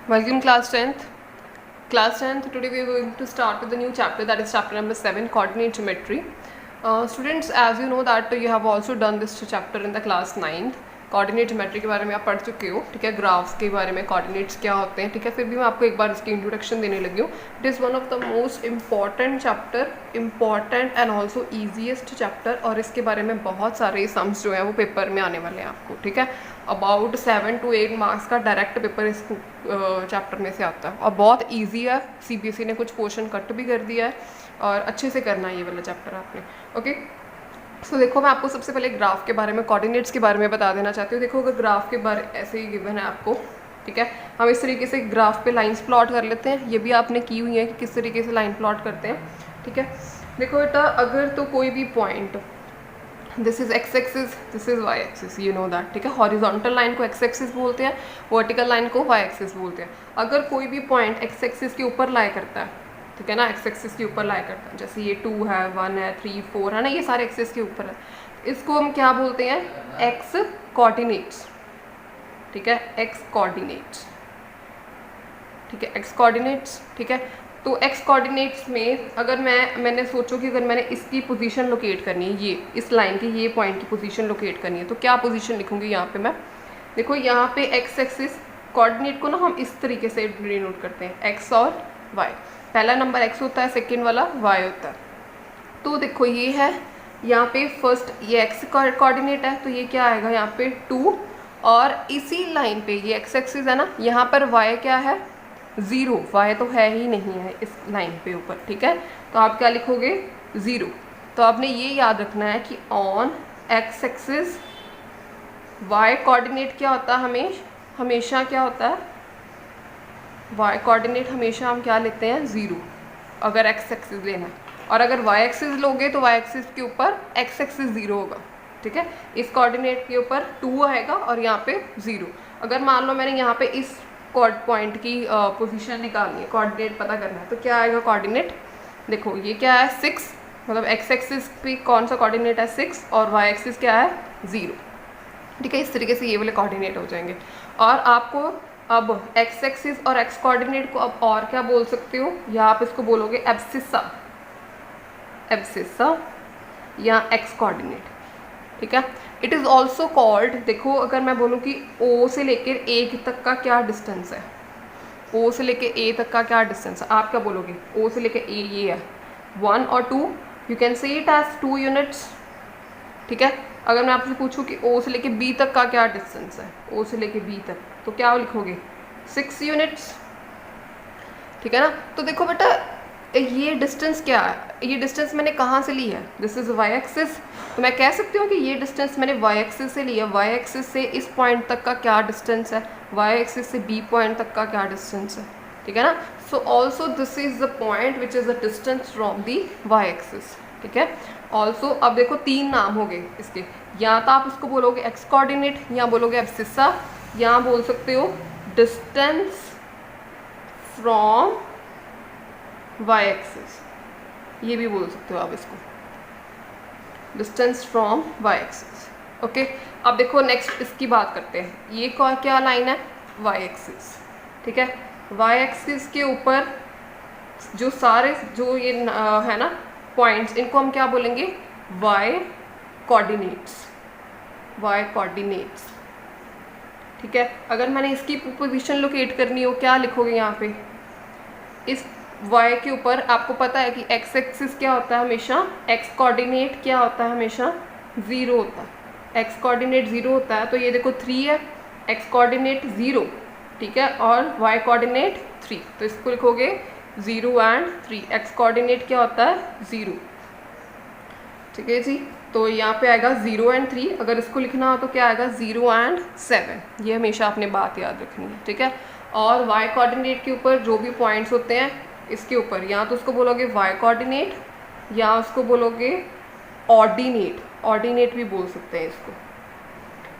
Welcome class 10th. Class 10th, today we are going to start with the new chapter, that is chapter number 7, coordinate geometry. Students, as you know that you have also done this chapter in the class 9th. Coordinate geometry के बारे में आप पढ़ चुके हो, ठीक है, graphs के बारे में, कोऑर्डिनेट्स क्या होते हैं, ठीक है, फिर भी मैं आपको एक बार इसकी इंट्रोडक्शन देने लगी हूँ. It is one of the most important chapter, important and also easiest chapter, और इसके बारे में बहुत सारे सम्स जो हैं वो पेपर में आने वाले हैं आपको, ठीक है. अबाउट 7 to 8 मार्क्स का डायरेक्ट पेपर इस चैप्टर में से आता है और बहुत ईजी है. CBSE ने कुछ पोर्शन कट भी कर दिया है और अच्छे से करना है ये वाला चैप्टर आपने. ओके, सो देखो, मैं आपको सबसे पहले ग्राफ के बारे में, कोऑर्डिनेट्स के बारे में बता देना चाहती हूँ. देखो, अगर ग्राफ के बारे ऐसे ही गिवन है आपको, ठीक है, हम इस तरीके से ग्राफ पे लाइंस प्लॉट कर लेते हैं. ये भी आपने की हुई है कि किस तरीके से लाइन प्लॉट करते हैं, ठीक है. देखो बेटा, अगर तो कोई भी point, this is x axis, this is y axis, you know that, ठीक है. हॉरिजॉन्टल लाइन को एक्स एक्सिस बोलते हैं, वर्टिकल लाइन को वाई एक्सिस बोलते हैं. अगर कोई भी पॉइंट एक्स एक्सिस के ऊपर लाई करता है, ठीक है ना, एक्स एक्सिस के ऊपर लाई करता है, जैसे ये 2 है, 1 है, 3, 4 है ना, ये सारे एक्सिस के ऊपर है, इसको हम क्या बोलते हैं, एक्स कोऑर्डिनेट्स, ठीक है, एक्स कोऑर्डिनेट्स, ठीक है, एक्स कोऑर्डिनेट्स, ठीक है. तो एक्स कोऑर्डिनेट्स में अगर मैंने सोचो कि अगर मैंने इसकी पोजीशन लोकेट करनी है, ये इस लाइन की, ये पॉइंट की पोजीशन लोकेट करनी है, तो क्या पोजीशन लिखूंगी यहाँ पे मैं. देखो, यहाँ पे एक्स एक्सिस कोऑर्डिनेट को ना हम इस तरीके से डिनोट करते हैं, एक्स और वाई. पहला नंबर एक्स होता है, सेकेंड वाला वाई होता है. तो देखो, ये है यहाँ पे फर्स्ट, ये एक्स कोऑर्डिनेट है, तो ये क्या आएगा यहाँ पे 2, और इसी लाइन पे ये एक्स एक्सिस है ना, यहाँ पर वाई क्या है, 0. वाई तो है ही नहीं है इस लाइन पे ऊपर, ठीक है. तो आप क्या लिखोगे, 0. तो आपने ये याद रखना है कि on x axis y coordinate क्या होता है, हमेशा क्या होता है, वाई कोऑर्डिनेट हमेशा हम क्या लेते हैं, 0, अगर एक्स एक्सिस लेना है. और अगर वाई एक्सिस लोगे तो वाई एक्सिस के ऊपर एक्स एक्सिस 0 होगा, ठीक है. इस कोऑर्डिनेट के ऊपर 2 आएगा और यहाँ पे 0. अगर मान लो मैंने यहाँ पे इस पॉइंट की पोजीशन निकालनी है, कोऑर्डिनेट पता करना है, तो क्या आएगा कोऑर्डिनेट. देखो, ये क्या है, 6, मतलब एक्स एक्सिस पे कौन सा कोऑर्डिनेट है, 6, और वाई एक्सिस क्या है, 0, ठीक है. इस तरीके से ये वाले कोऑर्डिनेट हो जाएंगे. और आपको अब एक्स एक्सिस और एक्स कोऑर्डिनेट को अब और क्या बोल सकते हो, या आप इसको बोलोगे एब्सिसा, एब्सिसा या एक्स कोऑर्डिनेट, ठीक है. इट इज़ ऑल्सो कॉल्ड, देखो, अगर मैं बोलूँ कि O से लेकर A तक का क्या डिस्टेंस है, O से लेकर A तक का क्या डिस्टेंस है, आप क्या बोलोगे, O से लेकर A ये है 1 और 2, you can say it as 2 units, ठीक है. अगर मैं आपसे पूछूं कि O से लेके B तक का क्या डिस्टेंस है, O से लेके B तक, तो क्या लिखोगे, 6 यूनिट्स, ठीक है ना. तो देखो बेटा, ये डिस्टेंस क्या है, ये डिस्टेंस मैंने कहाँ से ली है, दिस इज वाई एक्सिस. तो मैं कह सकती हूँ कि ये डिस्टेंस मैंने वाई एक्सिस से लिया. वाई एक्सिस से इस पॉइंट तक का क्या डिस्टेंस है, वाई एक्सिस से B पॉइंट तक का क्या डिस्टेंस है, ठीक है ना. So also this is the point which is the distance from the y axis, ठीक है. ऑल्सो अब देखो, 3 नाम हो गए इसके, या तो आप इसको बोलोगे एक्स कोऑर्डिनेट, या बोलोगे एब्सिसा, या बोल सकते हो डिस्टेंस फ्रॉम वाई एक्सिस, ये भी बोल सकते हो आप इसको, distance from y axis. Okay, अब देखो नेक्स्ट इसकी बात करते हैं. ये क्या लाइन है, वाई एक्सिस, ठीक है. वाई एक्सिस के ऊपर जो सारे जो ये है ना पॉइंट्स, इनको हम क्या बोलेंगे, वाई कोऑर्डिनेट्स, वाई कोऑर्डिनेट्स, ठीक है. अगर मैंने इसकी पोजीशन लोकेट करनी हो, क्या लिखोगे यहाँ पे, इस y के ऊपर आपको पता है कि x एक्सिस क्या होता है हमेशा, x कोऑर्डिनेट क्या होता है हमेशा, 0 होता है. x कोऑर्डिनेट 0 होता है, तो ये देखो 3 है, x कोऑर्डिनेट 0, ठीक है, और y कोऑर्डिनेट 3, तो इसको लिखोगे 0 एंड 3. x कोऑर्डिनेट क्या होता है, 0, ठीक है जी. तो यहाँ पे आएगा 0 एंड 3. अगर इसको लिखना हो तो क्या आएगा, 0 एंड 7. ये हमेशा आपने बात याद रखनी है, ठीक है. और y कोऑर्डिनेट के ऊपर जो भी पॉइंट्स होते हैं इसके ऊपर, या तो उसको बोलोगे y कोऑर्डिनेट, या उसको बोलोगे ऑर्डिनेट, ऑर्डिनेट भी बोल सकते हैं इसको,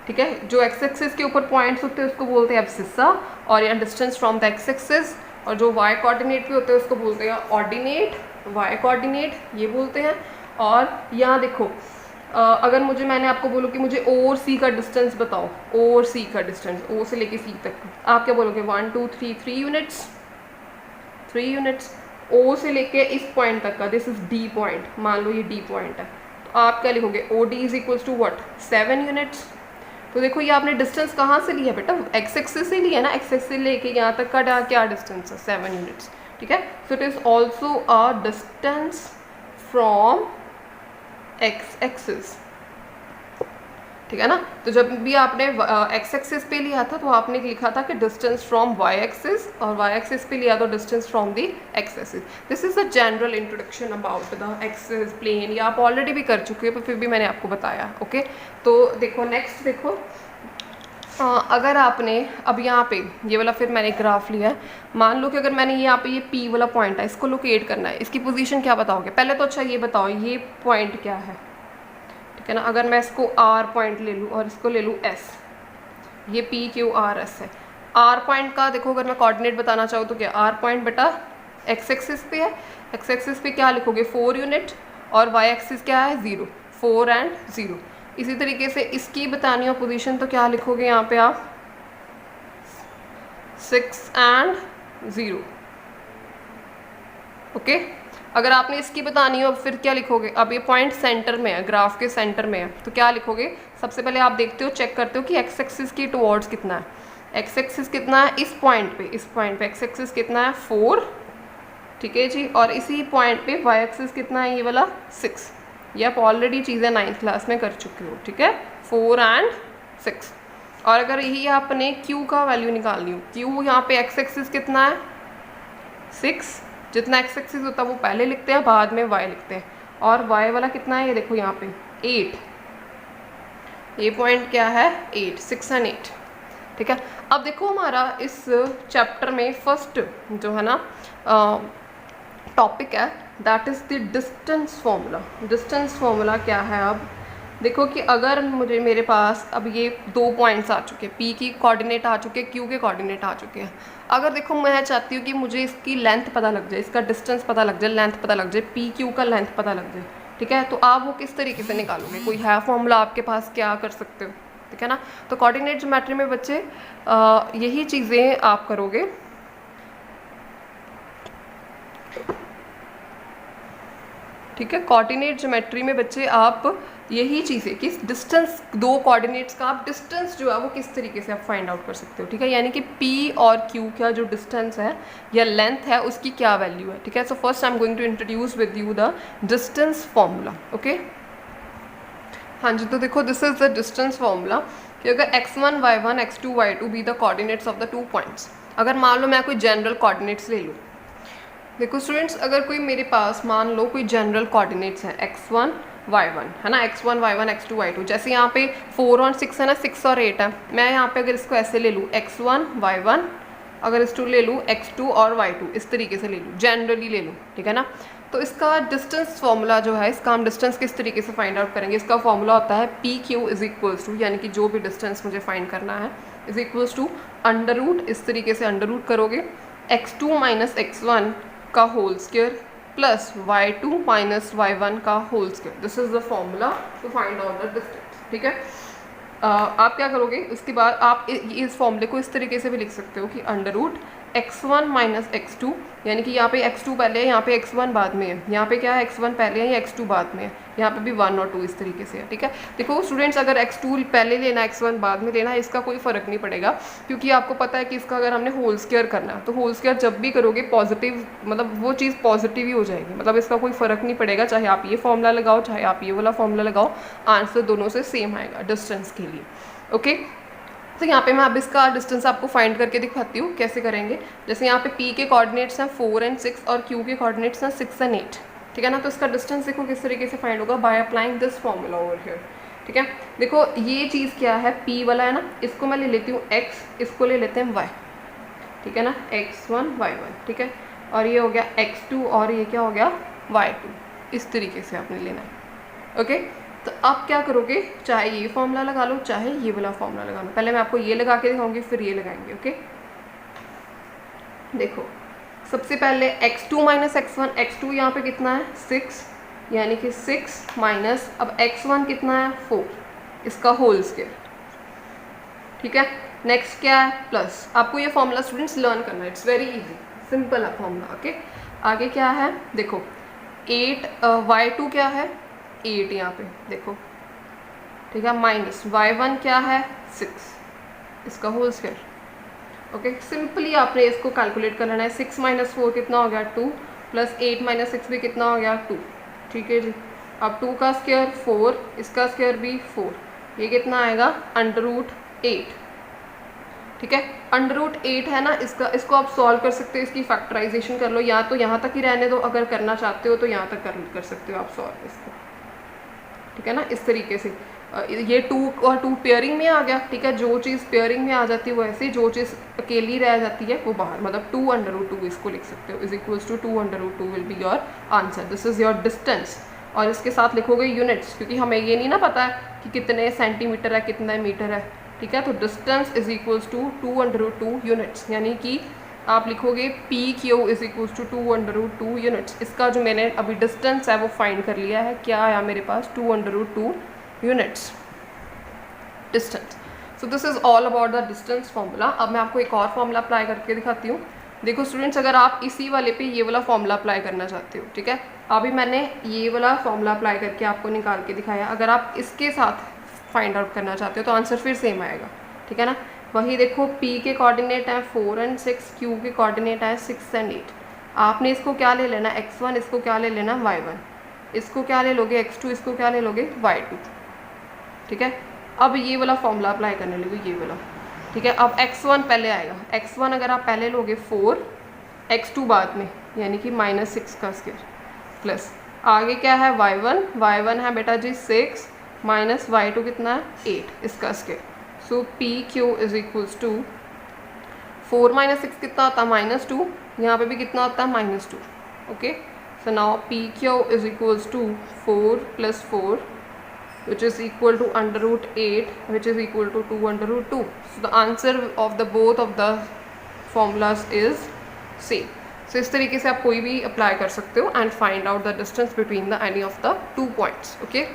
ठीक है. जो एक्स एक्सिस के ऊपर पॉइंट्स होते हैं उसको बोलते हैं एब्सिसा, और या distance from the x axis. और जो y कोऑर्डिनेट पे होते हैं उसको बोलते हैं ऑर्डिनेट, y कोऑर्डिनेट ये बोलते हैं. और यहाँ देखो, अगर मैंने आपको बोलूँ कि मुझे ओ और सी का डिस्टेंस बताओ, ओ और सी का डिस्टेंस, ओ से लेके सी तक, आप क्या बोलोगे? 1 2 3 3 यूनिट्स, 3 यूनिट्स। ओ से लेके इस पॉइंट तक का, दिस इज डी पॉइंट, मान लो ये डी पॉइंट है, तो आप क्या लिखोगे? O D is equals to what? 7 units. तो देखो ये आपने डिस्टेंस कहाँ से लिया बेटा? एक्स एक्सिस से लिया ना, एक्स एक्सिस से लेके यहाँ तक का क्या डिस्टेंस है? 7 यूनिट्स, ठीक है। So it is also a distance from x axis, ठीक है ना। तो जब भी आपने एक्स एक्सिस पे लिया था तो आपने लिखा था कि डिस्टेंस फ्रॉम वाई एक्सिस, और वाई एक्सिस पे लिया तो distance from the x axis. This is a general introduction about the axis plane, ये आप ऑलरेडी भी कर चुके हो पर फिर भी मैंने आपको बताया, ओके। तो देखो नेक्स्ट देखो, अगर आपने अब यहाँ पे ये वाला, फिर मैंने ग्राफ लिया है, मान लो कि अगर मैंने यहाँ पे ये पी वाला पॉइंट है, इसको लोकेट करना है, इसकी पोजीशन क्या बताओगे? पहले तो अच्छा ये बताओ ये पॉइंट क्या है, ठीक है ना। अगर मैं इसको आर पॉइंट ले लूँ और इसको ले लूँ एस, ये पी क्यू आर एस है। आर पॉइंट का देखो अगर मैं कोऑर्डिनेट बताना चाहूँ तो क्या? आर पॉइंट बेटा एक्स एक्सिस पे है, एक्स एक्सिस पे क्या लिखोगे? 4 यूनिट, और वाई एक्सिस क्या है? 0, 4 एंड 0। इसी तरीके से इसकी बतानी हो पोजीशन तो क्या लिखोगे यहाँ पे आप? 6 एंड 0, ओके। अगर आपने इसकी बतानी हो फिर क्या लिखोगे? अब ये पॉइंट सेंटर में है, ग्राफ के सेंटर में है, तो क्या लिखोगे? सबसे पहले आप देखते हो, चेक करते हो कि एक्स एक्सिस की टुवर्ड्स कितना है, एक्स एक्सिस कितना है इस पॉइंट पे, इस पॉइंट पे एक्स एक्सिस कितना है? 4, ठीक है जी। और इसी पॉइंट पे वाई एक्सिस कितना है? ये वाला 6। ये आप ऑलरेडी चीज़ें 9th क्लास में कर चुके हो, ठीक है। 4 एंड 6। और अगर यही आपने Q का वैल्यू निकालनी हो, Q यहाँ पे एक्स एक्सिस कितना है? 6, जितना एक्स एक्सिस होता है वो पहले लिखते हैं, बाद में y लिखते हैं। और y वाला कितना है? ये देखो यहाँ पे 8, ये पॉइंट क्या है? 8, 6 एंड 8, ठीक है। अब देखो हमारा इस चैप्टर में फर्स्ट जो है ना टॉपिक है, that is the distance formula. Distance formula क्या है? अब देखो कि अगर मेरे पास अब ये 2 पॉइंट्स आ चुके हैं, P की कोऑर्डिनेट आ चुके हैं, Q के कोऑर्डिनेट आ चुके हैं। अगर देखो मैं चाहती हूँ कि मुझे इसकी लेंथ पता लग जाए, इसका डिस्टेंस पता लग जाए, लेंथ पता लग जाए, PQ का लेंथ पता लग जाए, ठीक है। तो आप वो किस तरीके से निकालोगे? कोई है फॉर्मूला आपके पास? क्या कर सकते हो, ठीक है ना। तो कोऑर्डिनेट ज्योमेट्री में बच्चे यही चीज़ें आप करोगे, ठीक है। कोऑर्डिनेट ज्योमेट्री में बच्चे आप यही चीज़ें कि डिस्टेंस, 2 कोऑर्डिनेट्स का आप डिस्टेंस जो है वो किस तरीके से आप फाइंड आउट कर सकते हो, ठीक है। यानी कि P और Q का जो डिस्टेंस है या लेंथ है उसकी क्या वैल्यू है, ठीक है। So first I am going to introduce with you the distance formula, okay. हाँ जी, तो देखो this is the distance formula कि अगर x1 y1 x2 y2 be the coordinates of the 2 points. अगर मान लो मैं कोई जनरल कोऑर्डिनेट्स ले लूँ, देखो स्टूडेंट्स, अगर कोई मेरे पास मान लो कोई जनरल कोऑर्डिनेट्स हैं x1 y1 है ना, x1 y1 x2 y2, जैसे यहाँ पे 4 और 6 है ना, 6 और 8 है। मैं यहाँ पे अगर इसको ऐसे ले लूँ x1 y1, अगर इसको ले लूँ x2 और y2, इस तरीके से ले लूँ, जनरली ले लूँ, ठीक है ना। तो इसका डिस्टेंस फॉर्मूला जो है, इसका हम डिस्टेंस किस तरीके से फाइंड आउट करेंगे? इसका फॉर्मूला होता है PQ इज इक्वल्स टू, यानी कि जो भी डिस्टेंस मुझे फाइंड करना है, is equals to under root, इस तरीके से अंडर रूट करोगे x2 माइनस x1 का whole square plus y2 minus y1 का whole square. This is the formula to find out the distance, ठीक है। आप क्या करोगे उसके बाद? आप इस फॉर्मूले को इस तरीके से भी लिख सकते हो कि under root x1 minus x2, यानी कि यहाँ पे x2 पहले है, यहाँ पे x1 बाद में है, यहाँ पे क्या है x1 पहले है या x2 बाद में है, यहाँ पे भी 1 और 2 इस तरीके से है, ठीक है। देखो स्टूडेंट्स, अगर x2 पहले लेना x1 बाद में लेना, इसका कोई फ़र्क नहीं पड़ेगा, क्योंकि आपको पता है कि इसका अगर हमने होल स्क्वायर करना है तो होल स्क्वायर जब भी करोगे पॉजिटिव, मतलब वो चीज़ पॉजिटिव ही हो जाएगी, मतलब इसका कोई फ़र्क नहीं पड़ेगा, चाहे आप ये फॉर्मूला लगाओ चाहे आप ये वाला फॉर्मूला लगाओ, आंसर दोनों से सेम आएगा डिस्टेंस के लिए, ओके। तो यहाँ पे मैं अब इसका डिस्टेंस आपको फाइंड करके दिखाती हूँ कैसे करेंगे। जैसे यहाँ पे P के कोऑर्डिनेट्स हैं 4 एंड 6 और Q के कोऑर्डिनेट्स हैं 6 एंड 8, ठीक है ना। तो इसका डिस्टेंस देखो किस तरीके से फाइंड होगा, bye applying this formula over here, ठीक है। देखो ये चीज़ क्या है, P वाला है ना, इसको मैं ले लेती हूँ x, इसको ले लेते हैं y, ठीक है ना, x1 y1, ठीक है। और ये हो गया x2 और ये क्या हो गया y2, इस तरीके से आपने लेना है, ओके। तो आप क्या करोगे, चाहे ये फॉर्मूला लगा लो चाहे ये वाला फॉर्मूला लगा लो। पहले मैं आपको ये लगा के दिखाऊंगी फिर ये लगाएंगे, ओके। देखो सबसे पहले x2 माइनस x1, x2 यहाँ पे कितना है 6, यानी कि 6 माइनस, अब x1 कितना है 4, इसका होल स्क्वायर, ठीक है। नेक्स्ट क्या है प्लस, आपको ये फॉर्मूला स्टूडेंट्स लर्न करना है, इट्स वेरी इजी, सिंपल है फॉर्मूला, ओके। आगे क्या है देखो 8 y2 क्या है 8 यहाँ पे देखो, ठीक है, माइनस y1 क्या है 6, इसका होल स्क्वायर, ओके। सिंपली आपने इसको कैलकुलेट कर लेना है, 6 माइनस 4 कितना हो गया 2, प्लस 8 माइनस 6 भी कितना हो गया 2, ठीक है जी। अब 2 का स्क्वायर 4, इसका स्क्वायर भी 4, ये कितना आएगा √8, ठीक है। √8 है ना, इसको आप सॉल्व कर सकते हो, इसकी फैक्टराइजेशन कर लो, या तो यहाँ तक ही रहने दो, अगर करना चाहते हो तो यहाँ तक कर सकते हो आप सॉल्व इसको, ठीक है ना, इस तरीके से। ये 2 और 2 पेयरिंग में आ गया, ठीक है। जो चीज़ पेयरिंग में आ जाती है वो ऐसे, जो चीज़ अकेली रह जाती है वो बाहर, मतलब 2√2 इसको लिख सकते हो, is equals to 2√2 will be your answer, this is your distance. और इसके साथ लिखोगे यूनिट्स, क्योंकि हमें ये नहीं ना पता है कि कितने सेंटीमीटर है कितने मीटर है, ठीक है। तो distance is equals to 2√2 units, यानी कि आप लिखोगे PQ is equals to 2√2 units. इसका जो मैंने अभी डिस्टेंस है वो फाइंड कर लिया है, क्या आया मेरे पास 2√2 units distance. So this is all about the distance formula. अब मैं आपको एक और फॉर्मूला अप्लाई करके दिखाती हूँ। देखो स्टूडेंट्स, अगर आप इसी वाले पे ये वाला फॉर्मूला अप्लाई करना चाहते हो, ठीक है, अभी मैंने ये वाला फॉर्मूला अप्लाई करके आपको निकाल के दिखाया, अगर आप इसके साथ फाइंड आउट करना चाहते हो तो आंसर फिर सेम आएगा, ठीक है ना। वही देखो P के कोऑर्डिनेट हैं 4 और 6, Q के कोऑर्डिनेट हैं 6 और 8। आपने इसको क्या ले लेना x1, इसको क्या ले लेना y1, इसको क्या ले लोगे x2, इसको क्या ले लोगे y2, ठीक है। अब ये वाला फॉर्मूला अप्लाई करने लगे, ये वाला, ठीक है। अब x1 पहले आएगा, x1 अगर आप पहले लोगे 4, x2 बाद में, यानी कि -6 का स्क्वायर, प्लस आगे क्या है y1 है बेटा जी 6 माइनस y2 कितना है 8, इसका square. So PQ is equals to 4 minus 6 कितना होता है -2, यहाँ पे भी कितना होता है -2, okay. So now PQ is equals to 4 + 4 which is equal to √8 which is equal to 2√2. So the answer of the both of the formulas is same. So इस तरीके से आप कोई भी अप्लाई कर सकते हो and find out the distance between the any of the 2 points. Okay?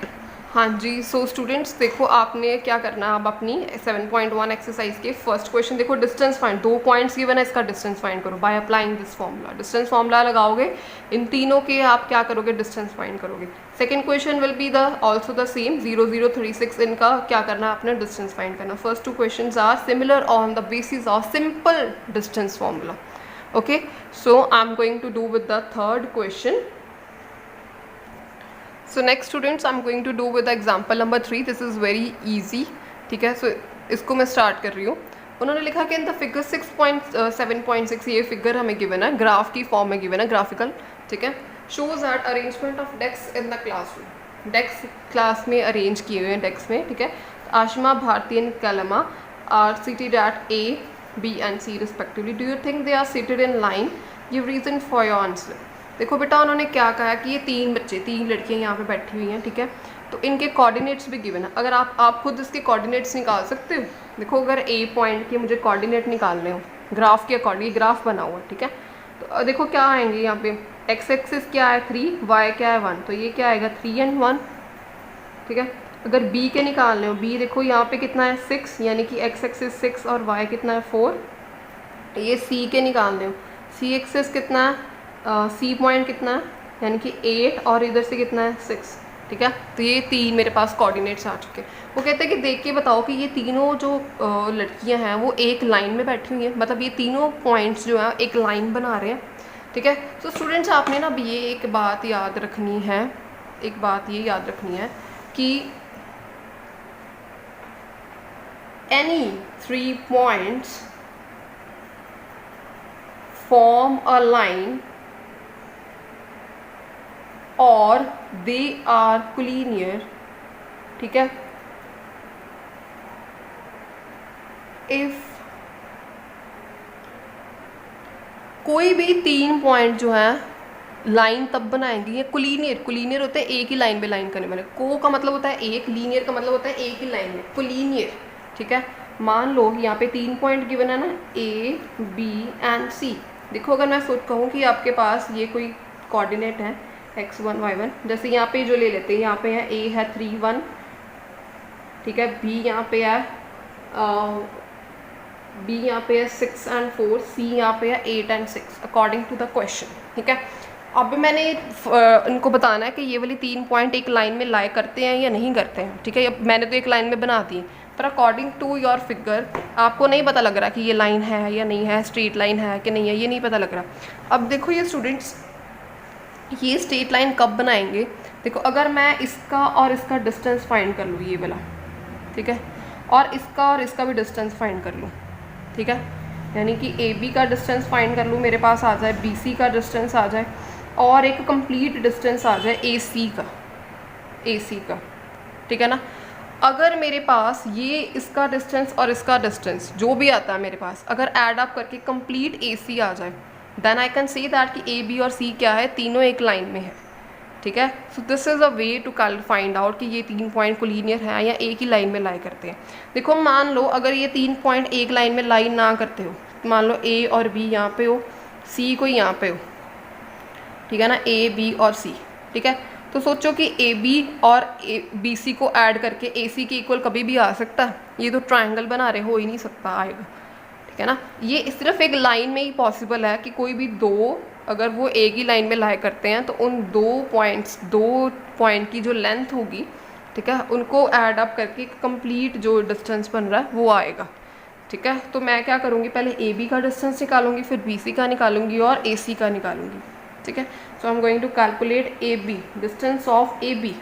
हाँ जी, सो स्टूडेंट्स देखो आपने क्या करना है, अब अपनी 7.1 एक्सरसाइज के फर्स्ट क्वेश्चन देखो, डिस्टेंस फाइंड, 2 पॉइंट्स गिवन है, इसका डिस्टेंस फाइंड करो by applying this formula. Distance formula लगाओगे, इन तीनों के आप क्या करोगे डिस्टेंस फाइंड करोगे। Second question will be the also the same 0 0 3 6, इनका क्या करना है अपने डिस्टेंस फाइंड करना। First 2 questions are similar on the basis of simple distance formula, okay. So I am going to do with the third question. So next students I'm going to do with the example number 3. This is very easy, ठीक है। सो इसको मैं start कर रही हूँ। उन्होंने लिखा कि इन द फिगर 6.7.6, ये फिगर हमें गिवन है, ग्राफ की फॉर्म में गिवन है, ग्राफिकल, ठीक है। Shows that arrangement of desk in the classroom, desk class में अरेंज किए हुए हैं डेस्क में, ठीक है। Ashma, Bharti and Kalma are seated at A, B and C respectively. Do you think they are seated in line? Give reason for your answer. देखो बेटा उन्होंने क्या कहा कि ये 3 बच्चे 3 लड़कियां यहाँ पे बैठी हुई हैं, ठीक है। तो इनके कोऑर्डिनेट्स भी गिवन है, अगर आप खुद इसके कोऑर्डिनेट्स निकाल सकते हो। देखो अगर A पॉइंट के मुझे कोऑर्डिनेट निकालने हो ग्राफ के अकॉर्डिंग, ग्राफ बना हुआ, ठीक है। तो देखो क्या आएंगे यहाँ पे, x एक्सिस क्या है 3, y क्या है 1, तो ये क्या आएगा 3 और 1, ठीक है। अगर B के निकालने हो, B देखो यहाँ पे कितना है 6, यानी कि x एक्सिस 6 और y कितना है 4। ये C के निकालने हो, C एक्सिस कितना है, C पॉइंट कितना है, यानी कि 8 और इधर से कितना है 6, ठीक है। तो ये 3 मेरे पास कोऑर्डिनेट्स आ चुके हैं। वो कहते हैं कि देख के बताओ कि ये तीनों जो लड़कियां हैं वो एक लाइन में बैठी हुई हैं, मतलब ये तीनों पॉइंट्स जो हैं एक लाइन बना रहे हैं, ठीक है। तो स्टूडेंट्स आपने ना ये एक बात याद रखनी है, एक बात ये याद रखनी है कि any 3 points form a line और दे आर कोलिनियर, ठीक है। इफ कोई भी 3 पॉइंट जो है लाइन तब बनाएंगे, ये कोलिनियर होते हैं एक ही लाइन पे लाइन करने वाले। को का मतलब होता है एक, लीनियर का मतलब होता है एक ही लाइन में, कोलिनियर, ठीक है। मान लो यहाँ पे 3 पॉइंट गिवन है ना, A, B एंड C। देखो अगर मैं सोच कहूँ कि आपके पास ये कोई कोऑर्डिनेट है x1 y1। जैसे यहाँ पे जो ले लेते हैं, यहाँ पे है a है 3 1, ठीक है, b यहाँ पे है b यहाँ पे है 6 and 4, c यहाँ पे है 8 and 6 according to the question, ठीक है। अब मैंने इनको बताना है कि ये वाली 3 पॉइंट एक लाइन में लाई करते हैं या नहीं करते हैं, ठीक है। अब मैंने तो एक लाइन में बना दी, पर अकॉर्डिंग टू योर फिगर आपको नहीं पता लग रहा कि ये लाइन है या नहीं है, स्ट्रेट लाइन है कि नहीं है, ये नहीं पता लग रहा। अब देखो ये स्टूडेंट्स, ये स्ट्रेट लाइन कब बनाएंगे, देखो अगर मैं इसका और इसका डिस्टेंस फाइंड कर लूँ, ये वाला, ठीक है, और इसका भी डिस्टेंस फाइंड कर लूँ, ठीक है, यानी कि ए बी का डिस्टेंस फाइंड कर लूँ, मेरे पास आ जाए बी सी का डिस्टेंस आ जाए, और एक कंप्लीट डिस्टेंस आ जाए ए सी का, ठीक है ना। अगर मेरे पास ये इसका डिस्टेंस और इसका डिस्टेंस जो भी आता है मेरे पास, अगर ऐड अप करके कंप्लीट ए सी आ जाए, then I can say that कि ए बी और सी क्या है, तीनों एक लाइन में है, ठीक है। So this is a way to find out कि ये 3 पॉइंट कोलिनियर हैं या एक ही लाइन में लाई करते हैं। देखो मान लो अगर ये 3 पॉइंट एक लाइन में लाई ना करते हो, मान लो ए और बी यहाँ पे हो, सी को यहाँ पे हो, ठीक है ना, ए बी और सी, ठीक है। तो सोचो कि ए बी और बी सी को ऐड करके ए सी के इक्वल कभी भी आ सकता है? ये तो ट्रायंगल बना रहे, हो ही नहीं सकता, आएगा, ठीक है ना। ये सिर्फ एक लाइन में ही पॉसिबल है कि कोई भी दो अगर वो एक ही लाइन में लाई करते हैं तो उन दो पॉइंट की जो लेंथ होगी, ठीक है, उनको ऐड अप करके कंप्लीट जो डिस्टेंस बन रहा है वो आएगा, ठीक है। तो मैं क्या करूँगी, पहले ए बी का डिस्टेंस निकालूंगी, फिर बी सी का निकालूंगी और ए सी का निकालूंगी, ठीक है। So I am going to calculate A B, distance of A B,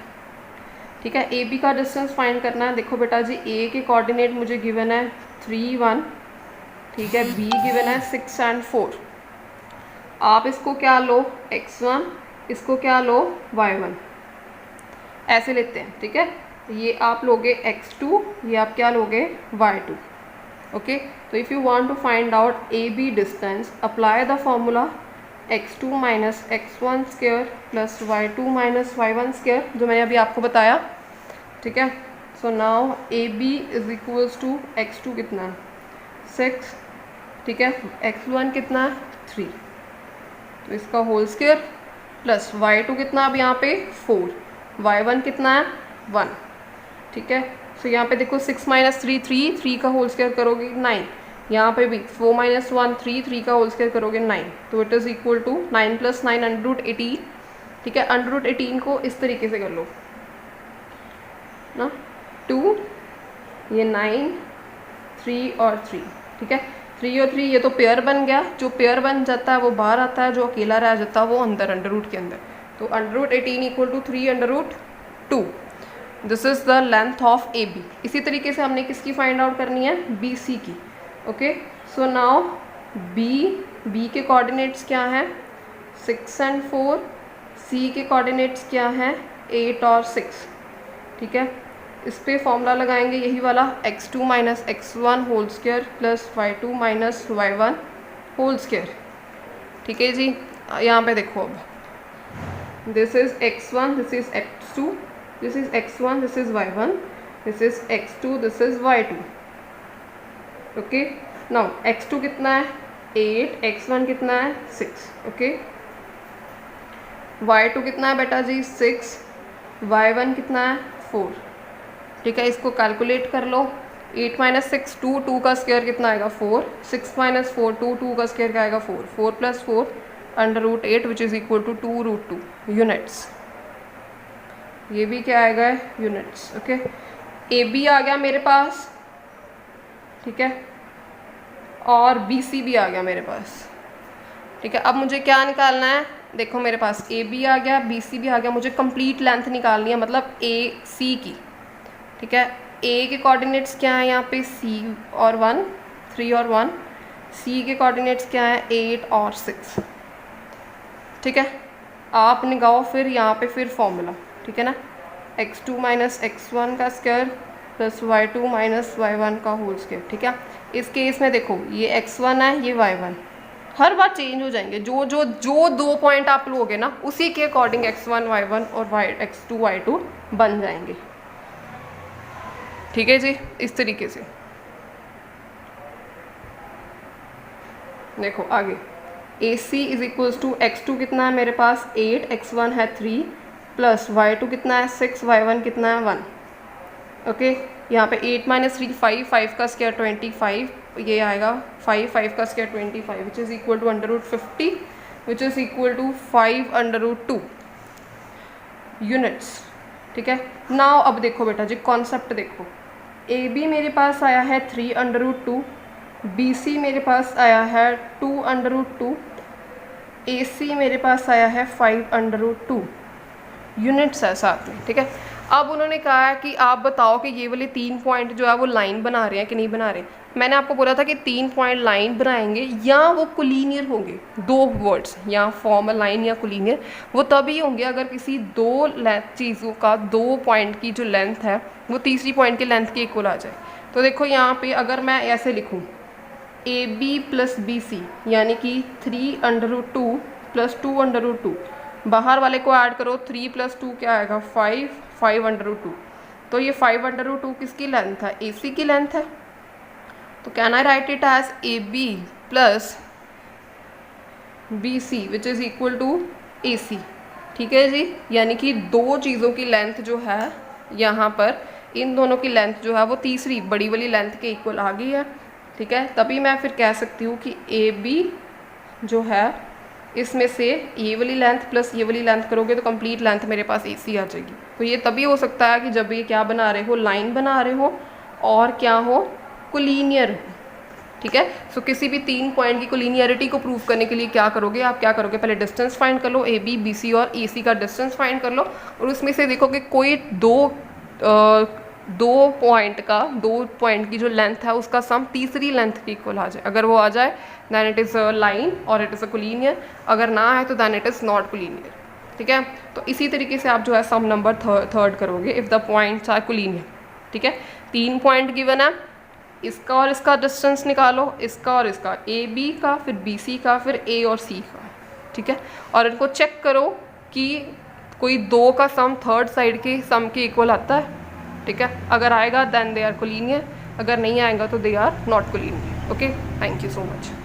ठीक है। ए बी का डिस्टेंस फाइंड करना है। देखो बेटा जी, ए के कोऑर्डिनेट मुझे गिवन है 3 1, ठीक है, बी गिवन है 6 and 4। आप इसको क्या लो x1, इसको क्या लो y1, ऐसे लेते हैं, ठीक है। ये आप लोगे x2, ये आप क्या लोगे y2, ओके। तो if you want to find out A B distance, apply the formula x2 minus x1 square plus y2 minus y1 square, जो मैंने अभी आपको बताया, ठीक है। So now A B is equals to x2 कितना है 6, ठीक है, x1 कितना है 3, तो इसका होल स्क्वायर प्लस y2 कितना अब यहाँ पे 4, y1 कितना है 1, ठीक है। सो यहाँ पे देखो 6 माइनस 3 3 का होल स्क्वायर करोगे 9, यहाँ पे भी 4 माइनस 1 3 का होल स्क्वायर करोगे 9, तो इट इज़ इक्वल टू 9 + 9 √18, ठीक है। √18 को इस तरीके से कर लो ना, 2, ये 9 3 और 3, ठीक है, 3 और 3 ये तो पेयर बन गया, जो पेयर बन जाता है वो बाहर आता है, जो अकेला रह जाता है वो अंदर अंडर रूट के अंदर, तो √18 = 3/2। This is the length of A B. इसी तरीके से हमने किसकी फाइंड आउट करनी है, बी सी की, ओके। सो नाउ बी के कोऑर्डिनेट्स क्या हैं 6 and 4, सी के कोऑर्डिनेट्स क्या हैं 8 और 6, ठीक है। इस पर फॉर्मूला लगाएंगे यही वाला, x2 minus x1 whole square plus y2 minus y1 whole square, ठीक है जी। यहाँ पे देखो अब, this is x1, this is x2, this is x1, this is y1, this is x2, this is y2, okay. Now x2 कितना है 8, x1 कितना है 6, ओके। y2 कितना है बेटा जी 6, y1 कितना है 4, ठीक है। इसको कैलकुलेट कर लो, 8 माइनस 6 2 का स्क्वायर कितना आएगा 4, 6 माइनस 4 2 का स्क्वायर क्या आएगा 4, 4 + 4 √8 which is equal to 2√2 units. ये भी क्या आएगा यूनिट्स, ओके। ए बी आ गया मेरे पास, ठीक है, और बी सी भी आ गया मेरे पास, ठीक है। अब मुझे क्या निकालना है, देखो मेरे पास ए बी आ गया, बी सी भी आ गया, मुझे कंप्लीट लेंथ निकालनी है, मतलब ए सी की, ठीक है। ए के कोऑर्डिनेट्स क्या है यहाँ पे सी और 1, 3 और 1, सी के कोऑर्डिनेट्स क्या है 8 और 6, ठीक है। आप निकालो फिर यहाँ पे फिर फॉर्मूला, ठीक है ना, x2 माइनस x1 का square plus y2 minus y1 का होल स्क्वायर, ठीक है। इस केस में देखो ये x1 है, ये y1, हर बार चेंज हो जाएंगे, जो 2 पॉइंट आप लोगे ना उसी के अकॉर्डिंग x1 y1 और x2 y2 बन जाएंगे, ठीक है जी। इस तरीके से देखो आगे, AC is equals to x2 कितना है मेरे पास 8, x1 है 3 प्लस y2 कितना है 6, y1 कितना है 1। ओके, यहाँ पे 8 माइनस 3 5, 5 का स्क्वायर 25, ये आएगा 5, 5 का square 25 which is equal to √50 which is equal to 5√2 units. ठीक है, नाउ अब देखो बेटा जी कॉन्सेप्ट देखो, AB मेरे पास आया है 3√2, BC मेरे पास आया है 2√2, AC मेरे पास आया है 5√2 यूनिट्स है साथ में। ठीक है, अब उन्होंने कहा है कि आप बताओ कि ये वाले 3 पॉइंट जो है वो लाइन बना रहे हैं कि नहीं बना रहे। मैंने आपको बोला था कि 3 पॉइंट लाइन बनाएंगे या वो कोलिनियर होंगे, 2 वर्ड्स या फॉर्म अ लाइन या कोलिनियर, वो तभी होंगे अगर किसी 2 चीज़ों का 2 पॉइंट की जो लेंथ है वो तीसरी पॉइंट की लेंथ के इक्वल आ जाए। तो देखो यहाँ पे अगर मैं ऐसे लिखूँ AB प्लस BC यानी कि 3√2 प्लस 2√2, बाहर वाले को ऐड करो 3 प्लस 2 क्या आएगा 5, 5√2। तो ये 5√2 किसकी लेंथ है, AC की लेंथ है। तो can I write it as AB plus BC which is equal to AC। ठीक है जी, यानी कि 2 चीज़ों की लेंथ जो है यहाँ पर, इन दोनों की लेंथ जो है वो तीसरी बड़ी वाली लेंथ के इक्वल आ गई है। ठीक है, तभी मैं फिर कह सकती हूँ कि AB जो है इसमें से ये वाली लेंथ प्लस ये वाली लेंथ करोगे तो कंप्लीट लेंथ मेरे पास AC आ जाएगी। तो ये तभी हो सकता है कि जब ये क्या बना रहे हो, लाइन बना रहे हो और क्या हो, कोलिनियर हो। ठीक है, सो किसी भी 3 पॉइंट की कोलिनियरिटी को प्रूव करने के लिए क्या करोगे, आप क्या करोगे, पहले डिस्टेंस फाइंड कर लो, AB BC और AC का डिस्टेंस फाइंड कर लो और उसमें से देखो कि कोई दो पॉइंट की जो लेंथ है उसका सम तीसरी लेंथ के इक्वल आ जाए। अगर वो आ जाए then it is a line और इट इज़ अ कोलिनियर, अगर ना है तो then it is not collinear. ठीक है, तो इसी तरीके से आप जो है सम नंबर थर्ड करोगे if the points are collinear. ठीक है, 3 पॉइंट गिवन है, इसका और इसका डिस्टेंस निकालो, इसका और इसका, AB का, फिर BC का, फिर A और C का। ठीक है, और इनको चेक करो कि कोई 2 का सम थर्ड साइड के सम के इक्वल आता है। ठीक है, अगर आएगा देन दे आर कोलिनियर, अगर नहीं आएगा तो they are not collinear. Okay, thank you so much.